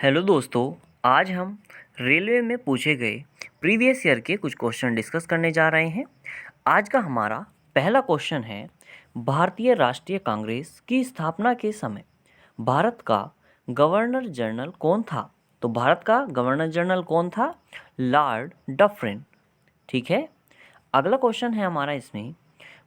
Hello दोस्तों। आज हम रेलवे में पूछे गए प्रीवियस ईयर के कुछ क्वेश्चन डिस्कस करने जा रहे हैं। आज का हमारा पहला क्वेश्चन है, भारतीय राष्ट्रीय कांग्रेस की स्थापना के समय भारत का गवर्नर जनरल कौन था? तो भारत का गवर्नर जनरल कौन था? Lord Dufferin. ठीक है। अगला क्वेश्चन है हमारा इसमें,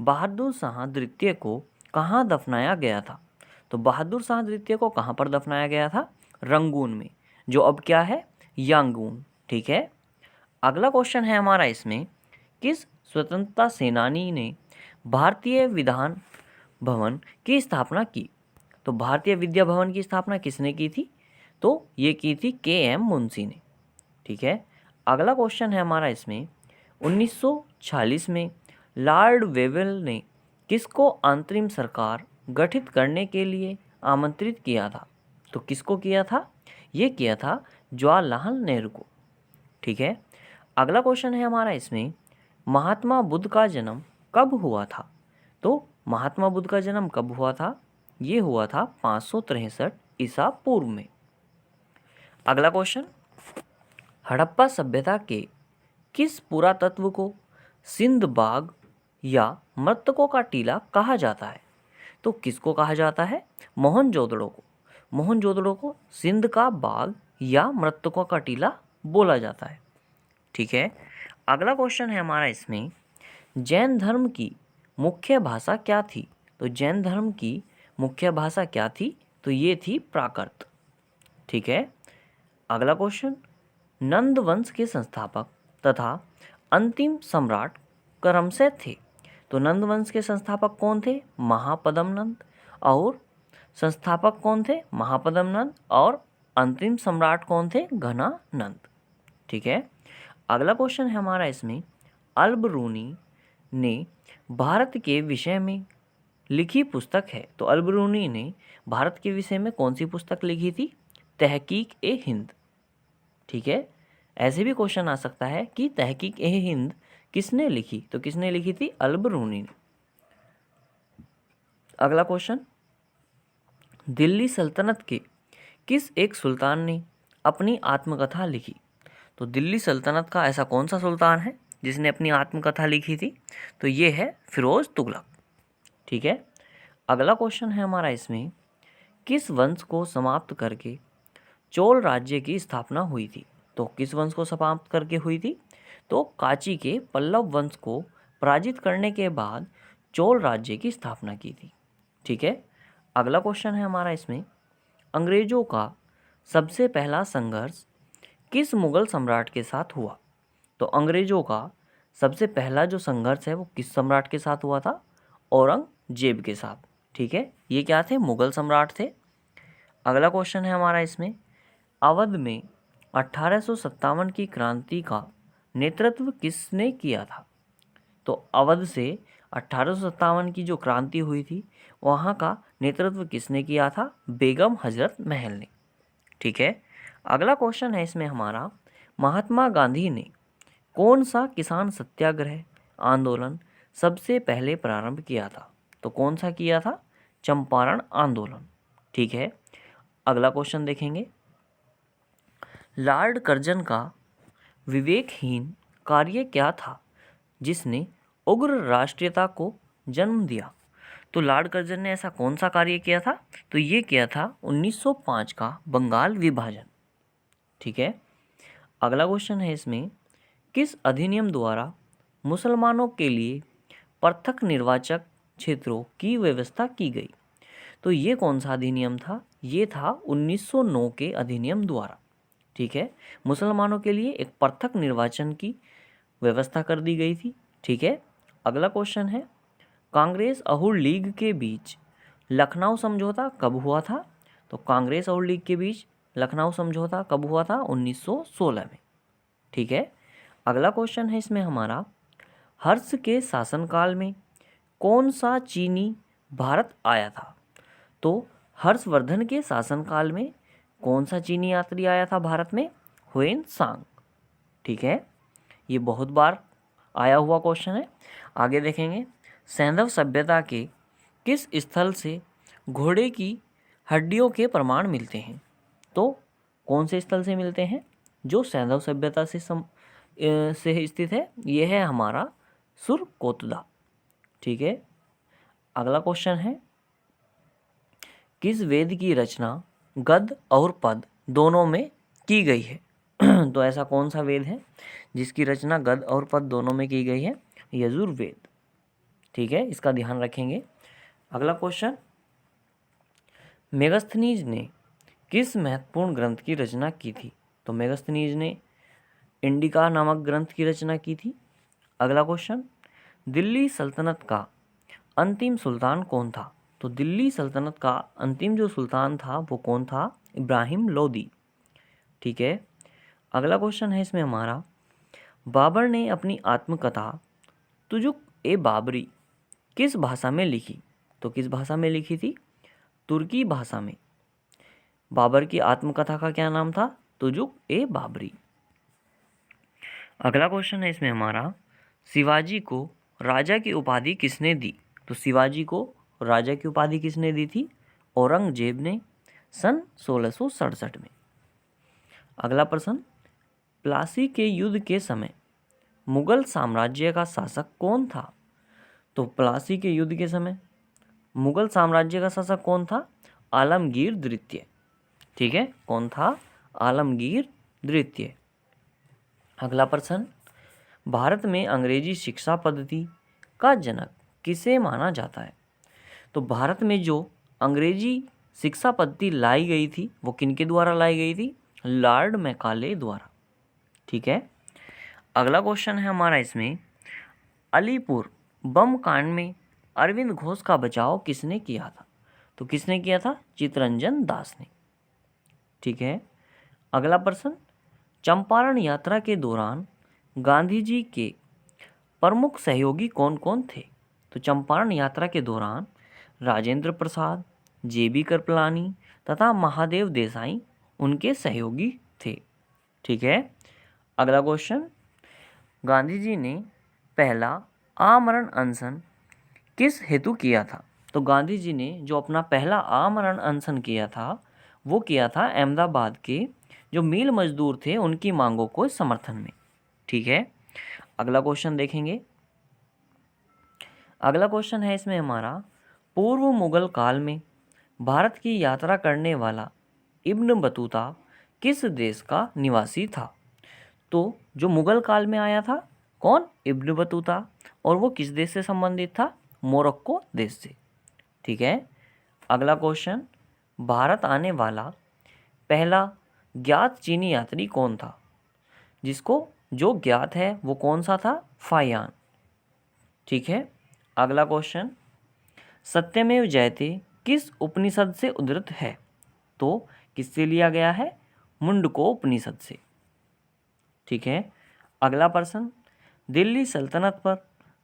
बहादुर शाह द्वितीय को कहाँ दफनाया गया था? तो बहादुर शाह द्वितीय को कहाँ पर दफनाया गया था? रंगून में, जो अब क्या है? यांगून। ठीक है। अगला क्वेश्चन है हमारा इसमें, किस स्वतंत्रता सेनानी ने भारतीय विधान भवन की स्थापना की? तो भारतीय विद्या भवन की स्थापना किसने की थी? तो ये की थी के.एम. मुंशी ने। ठीक है। अगला क्वेश्चन है हमारा इसमें, 1946 में लॉर्ड वेवेल ने किसको अंतरिम सरकार गठित करने के लिए आमंत्रित किया था? तो किसको किया था? ये किया था जवाहरलाल नेहरू को। ठीक है। अगला क्वेश्चन है हमारा इसमें, महात्मा बुद्ध का जन्म कब हुआ था? तो महात्मा बुद्ध का जन्म कब हुआ था? ये हुआ था 563 ईसा पूर्व में। अगला क्वेश्चन, हड़प्पा सभ्यता के किस पुरातत्व को सिंध बाग या मृतकों का टीला कहा जाता है? तो किसको कहा जाता है? मोहनजोदड़ो को। मोहनजोदड़ो को सिंध का बाग या मृतकों का टीला बोला जाता है। ठीक है। अगला क्वेश्चन है हमारा इसमें, जैन धर्म की मुख्य भाषा क्या थी? तो जैन धर्म की मुख्य भाषा क्या थी? तो ये थी प्राकृत। ठीक है। अगला क्वेश्चन, नंद वंश के संस्थापक तथा अंतिम सम्राट क्रमशः थे? तो नंद वंश के संस्थापक कौन थे? महापद्म नंद। और संस्थापक कौन थे? महापद्म नंद। और अंतिम सम्राट कौन थे? घनानंद। ठीक है। अगला क्वेश्चन है हमारा इसमें, अल-बरूनी ने भारत के विषय में लिखी पुस्तक है। तो अल-बरूनी ने भारत के विषय में कौन सी पुस्तक लिखी थी? तहकीक-ए-हिंद। ठीक है। ऐसे भी क्वेश्चन आ सकता है कि तहकीक-ए-हिंद किसने लिखी? तो किसने लिखी थी? अल-बरूनी ने। अगला क्वेश्चन, दिल्ली सल्तनत के किस एक सुल्तान ने अपनी आत्मकथा लिखी? तो दिल्ली सल्तनत का ऐसा कौन सा सुल्तान है जिसने अपनी आत्मकथा लिखी थी? तो ये है फिरोज तुगलक। ठीक है। अगला क्वेश्चन है हमारा इसमें, किस वंश को समाप्त करके चोल राज्य की स्थापना हुई थी? तो किस वंश को समाप्त करके हुई थी? तो कांची के पल्लव वंश को पराजित करने के बाद चोल राज्य की स्थापना की थी। ठीक है। अगला क्वेश्चन है हमारा इसमें, अंग्रेजों का सबसे पहला संघर्ष किस मुगल सम्राट के साथ हुआ? तो अंग्रेजों का सबसे पहला जो संघर्ष है वो किस सम्राट के साथ हुआ था? औरंगजेब के साथ। ठीक है। ये क्या थे? मुगल सम्राट थे। अगला क्वेश्चन है हमारा इसमें, अवध में 1857 की क्रांति का नेतृत्व किसने किया था? तो अवध से 1857 की जो क्रांति हुई थी वहाँ का नेतृत्व किसने किया था? बेगम हजरत महल ने। ठीक है। अगला क्वेश्चन है इसमें हमारा, महात्मा गांधी ने कौन सा किसान सत्याग्रह आंदोलन सबसे पहले प्रारंभ किया था? तो कौन सा किया था? चंपारण आंदोलन। ठीक है। अगला क्वेश्चन देखेंगे, लॉर्ड कर्जन का विवेकहीन कार्य क्या था जिसने उग्र राष्ट्रीयता को जन्म दिया? तो लॉर्ड कर्जन ने ऐसा कौन सा कार्य किया था? तो ये किया था 1905 का बंगाल विभाजन। ठीक है। अगला क्वेश्चन है इसमें, किस अधिनियम द्वारा मुसलमानों के लिए पृथक निर्वाचक क्षेत्रों की व्यवस्था की गई? तो ये कौन सा अधिनियम था? ये था 1909 के अधिनियम द्वारा। ठीक है। मुसलमानों के लिए एक पृथक निर्वाचन की व्यवस्था कर दी गई थी। ठीक है। अगला क्वेश्चन है, कांग्रेस और लीग के बीच लखनऊ समझौता कब हुआ था? तो कांग्रेस और लीग के बीच लखनऊ समझौता कब हुआ था? 1916 में। ठीक है। अगला क्वेश्चन है इसमें हमारा, हर्ष के शासनकाल में कौन सा चीनी भारत आया था? तो हर्षवर्धन के शासनकाल में कौन सा चीनी यात्री आया था भारत में? हुएन सांग। ठीक है। ये बहुत बार आया हुआ क्वेश्चन है। आगे देखेंगे, सैंधव सभ्यता के किस स्थल से घोड़े की हड्डियों के प्रमाण मिलते हैं? तो कौन से स्थल से मिलते हैं? जो सैंधव सभ्यता से स्थित है, यह है हमारा सुरकोतला। ठीक है। अगला क्वेश्चन है, किस वेद की रचना गद्य और पद दोनों में की गई है? तो ऐसा कौन सा वेद है जिसकी रचना गद्य और पद दोनों में की गई है? यजुर्वेद। ठीक है, इसका ध्यान रखेंगे। अगला क्वेश्चन, मेगस्थनीज ने किस महत्वपूर्ण ग्रंथ की रचना की थी? तो मेगस्थनीज ने इंडिका नामक ग्रंथ की रचना की थी। अगला क्वेश्चन, दिल्ली सल्तनत का अंतिम सुल्तान कौन था? तो दिल्ली सल्तनत का अंतिम जो सुल्तान था वो कौन था? इब्राहिम लोदी। ठीक है। अगला क्वेश्चन है इसमें हमारा, बाबर ने अपनी आत्मकथा तुजुक ए बाबरी किस भाषा में लिखी? तो किस भाषा में लिखी थी? तुर्की भाषा में। बाबर की आत्मकथा का क्या नाम था? तुजुक ए बाबरी। अगला क्वेश्चन है इसमें हमारा, शिवाजी को राजा की उपाधि किसने दी? तो शिवाजी को राजा की उपाधि किसने दी थी? औरंगजेब ने सन 1667 में। अगला प्रश्न, प्लासी के युद्ध के समय मुगल साम्राज्य का शासक कौन था? तो प्लासी के युद्ध के समय मुगल साम्राज्य का शासक कौन था? आलमगीर द्वितीय। ठीक है, कौन था? आलमगीर द्वितीय। अगला प्रश्न, भारत में अंग्रेजी शिक्षा पद्धति का जनक किसे माना जाता है? तो भारत में जो अंग्रेजी शिक्षा पद्धति लाई गई थी वो किनके द्वारा लाई गई थी? लॉर्ड मैकाले द्वारा। ठीक है। अगला क्वेश्चन है हमारा इसमें, अलीपुर बम कांड में अरविंद घोष का बचाव किसने किया था? तो किसने किया था? चित्तरंजन दास ने। ठीक है। अगला प्रश्न, चंपारण यात्रा के दौरान गांधी जी के प्रमुख सहयोगी कौन कौन थे? तो चंपारण यात्रा के दौरान राजेंद्र प्रसाद, जेबी कृपलानी तथा महादेव देसाई उनके सहयोगी थे। ठीक है। अगला क्वेश्चन, गांधी जी ने पहला आमरण अनशन किस हेतु किया था? तो गांधी जी ने जो अपना पहला आमरण अनशन किया था वो किया था अहमदाबाद के जो मिल मजदूर थे उनकी मांगों को समर्थन में। ठीक है। अगला क्वेश्चन देखेंगे। अगला क्वेश्चन है इसमें हमारा, पूर्व मुगल काल में भारत की यात्रा करने वाला इब्न बतूता किस देश का निवासी था? तो जो मुगल काल में आया था कौन? Ibn Battuta. और वो किस देश से संबंधित था? मोरक्को देश से। ठीक है। अगला क्वेश्चन, भारत आने वाला पहला ज्ञात चीनी यात्री कौन था? जिसको जो ज्ञात है वो कौन सा था? फायान। ठीक है। अगला क्वेश्चन, सत्यमेव जयते किस उपनिषद से उद्धृत है? तो किससे लिया गया है? मुंडको उपनिषद से। ठीक है। अगला प्रश्न, दिल्ली सल्तनत पर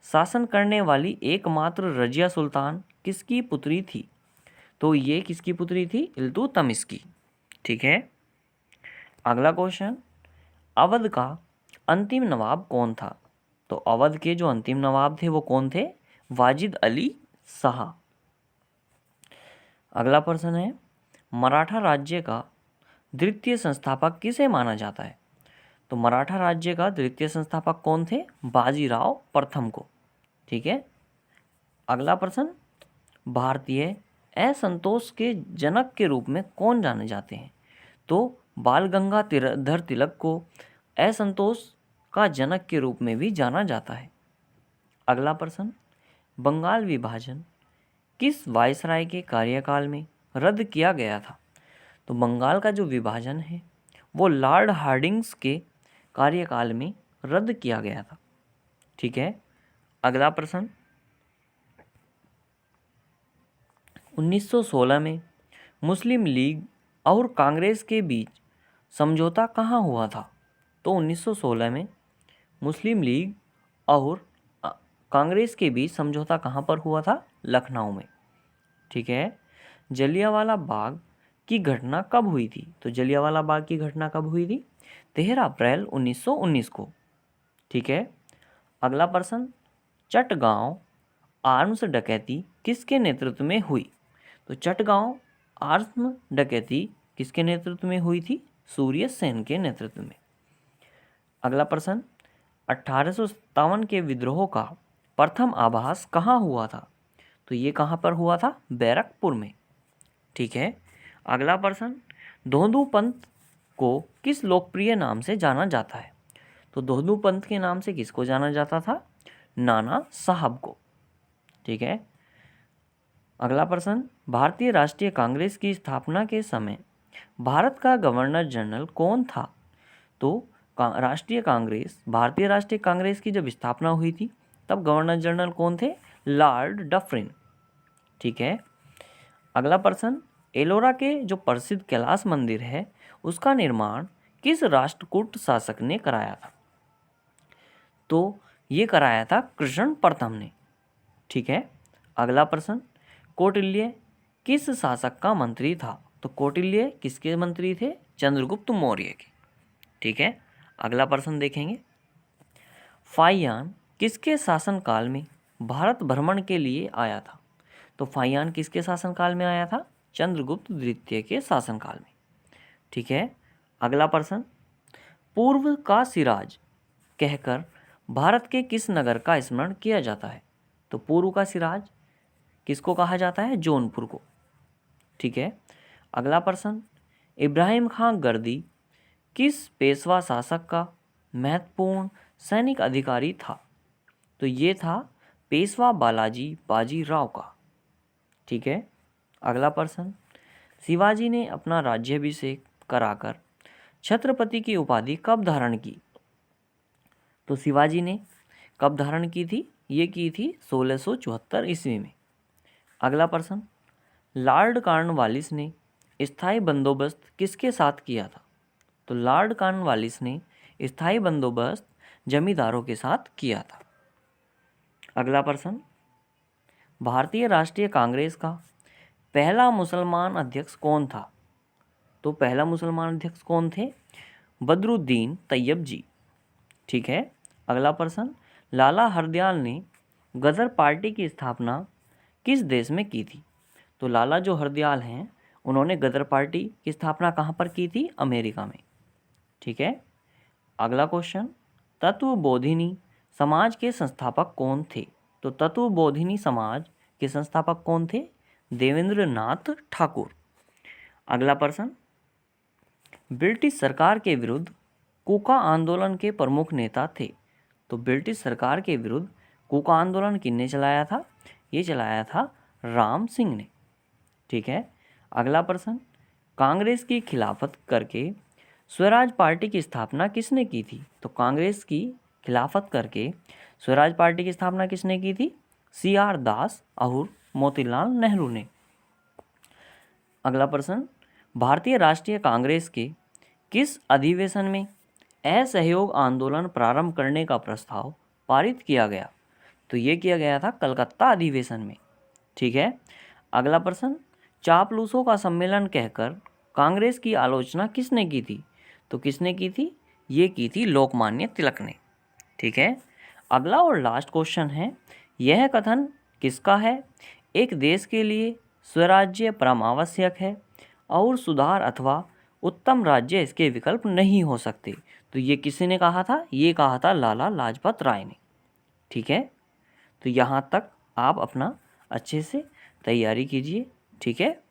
शासन करने वाली एकमात्र रजिया सुल्तान किसकी पुत्री थी? तो ये किसकी पुत्री थी? इल्तुतमिश की। ठीक है। अगला क्वेश्चन, अवध का अंतिम नवाब कौन था? तो अवध के जो अंतिम नवाब थे वो कौन थे? वाजिद अली शाह। अगला प्रश्न है, मराठा राज्य का द्वितीय संस्थापक किसे माना जाता है? तो मराठा राज्य का द्वितीय संस्थापक कौन थे? बाजीराव प्रथम को। ठीक है। अगला प्रश्न, भारतीय असंतोष के जनक के रूप में कौन जाने जाते हैं? तो बाल गंगाधर तिलक को असंतोष का जनक के रूप में भी जाना जाता है। अगला प्रश्न, बंगाल विभाजन किस वायसराय के कार्यकाल में रद्द किया गया था? तो बंगाल का जो विभाजन है वो लॉर्ड हार्डिंग्स के कार्यकाल में रद्द किया गया था। ठीक है। अगला प्रश्न, 1916 में मुस्लिम लीग और कांग्रेस के बीच समझौता कहाँ हुआ था? तो 1916 में मुस्लिम लीग और कांग्रेस के बीच समझौता कहाँ पर हुआ था? लखनऊ में। ठीक है। जलियांवाला बाग की घटना कब हुई थी? तो जलियांवाला बाग की घटना कब हुई थी? 13 अप्रैल 1919 को। ठीक है। अगला प्रश्न, चटगांव आर्म्स डकैती किसके नेतृत्व में हुई? तो चटगांव आर्म्स डकैती किसके नेतृत्व में हुई थी? सूर्य सेन के नेतृत्व में। अगला प्रश्न, 1857 के विद्रोह का प्रथम आभास कहाँ हुआ था? तो ये कहाँ पर हुआ था? बैरकपुर में। ठीक है। अगला प्रश्न, धोंदू पंत को किस लोकप्रिय नाम से जाना जाता है? तो धोंदू पंत के नाम से किसको जाना जाता था? नाना साहब को। ठीक है। अगला प्रश्न, भारतीय राष्ट्रीय कांग्रेस की स्थापना के समय भारत का गवर्नर जनरल कौन था? तो भारतीय राष्ट्रीय कांग्रेस की जब स्थापना हुई थी तब गवर्नर जनरल कौन थे? Lord Dufferin. ठीक है। अगला प्रश्न, एलोरा के जो प्रसिद्ध कैलाश मंदिर है उसका निर्माण किस राष्ट्रकूट शासक ने कराया था? तो ये कराया था कृष्ण प्रथम ने। ठीक है। अगला प्रश्न, कौटिल्य किस शासक का मंत्री था? तो कौटिल्य किसके मंत्री थे? चंद्रगुप्त मौर्य के। ठीक है। अगला प्रश्न देखेंगे, फाहियान किसके शासनकाल में भारत भ्रमण के लिए आया था? तो फाहियान किसके शासनकाल में आया था? चंद्रगुप्त द्वितीय के शासनकाल में। ठीक है। अगला प्रश्न, पूर्व का सिराज कहकर भारत के किस नगर का स्मरण किया जाता है? तो पूर्व का सिराज किसको कहा जाता है? जौनपुर को। ठीक है। अगला प्रश्न, इब्राहिम खां गर्दी किस पेशवा शासक का महत्वपूर्ण सैनिक अधिकारी था? तो ये था पेशवा बालाजी बाजी राव का। ठीक है। अगला प्रश्न, शिवाजी ने अपना राज्याभिषेक कराकर छत्रपति की उपाधि कब धारण की? तो शिवाजी ने कब धारण की थी? ये की थी 1674 ईस्वी में। अगला प्रश्न, लॉर्ड कॉर्नवालिस ने स्थायी बंदोबस्त किसके साथ किया था? तो लॉर्ड कॉर्नवालिस ने स्थायी बंदोबस्त जमींदारों के साथ किया था। अगला प्रश्न, भारतीय राष्ट्रीय कांग्रेस का पहला मुसलमान अध्यक्ष कौन था? तो पहला मुसलमान अध्यक्ष कौन थे? बदरुद्दीन तैयब जी। ठीक है। अगला प्रश्न, लाला हरदयाल ने गदर पार्टी की स्थापना किस देश में की थी? तो लाला जो हरदयाल हैं उन्होंने गदर पार्टी की स्थापना कहाँ पर की थी? अमेरिका में। ठीक है। अगला क्वेश्चन, तत्वबोधिनी समाज के संस्थापक कौन थे? तो तत्वबोधिनी समाज के संस्थापक कौन थे? देवेंद्र नाथ ठाकुर। अगला प्रश्न, ब्रिटिश सरकार के विरुद्ध कूका आंदोलन के प्रमुख नेता थे? तो ब्रिटिश सरकार के विरुद्ध कूका आंदोलन किसने चलाया था? ये चलाया था राम सिंह ने। ठीक है। अगला प्रश्न, कांग्रेस की खिलाफत करके स्वराज पार्टी की स्थापना किसने की थी? तो कांग्रेस की खिलाफत करके स्वराज पार्टी की स्थापना किसने की थी? CR दास और मोतीलाल नेहरू ने। अगला प्रश्न, भारतीय राष्ट्रीय कांग्रेस के किस अधिवेशन में असहयोग आंदोलन प्रारंभ करने का प्रस्ताव पारित किया गया? तो ये किया गया था कलकत्ता अधिवेशन में। ठीक है। अगला प्रश्न, चापलूसों का सम्मेलन कहकर कांग्रेस की आलोचना किसने की थी? तो किसने की थी? ये की थी लोकमान्य तिलक ने। ठीक है। अगला और लास्ट क्वेश्चन है, यह कथन किसका है? एक देश के लिए स्वराज्य परमावश्यक है और सुधार अथवा उत्तम राज्य इसके विकल्प नहीं हो सकते। तो ये किसी ने कहा था? ये कहा था लाला लाजपत राय ने। ठीक है। तो यहाँ तक आप अपना अच्छे से तैयारी कीजिए। ठीक है।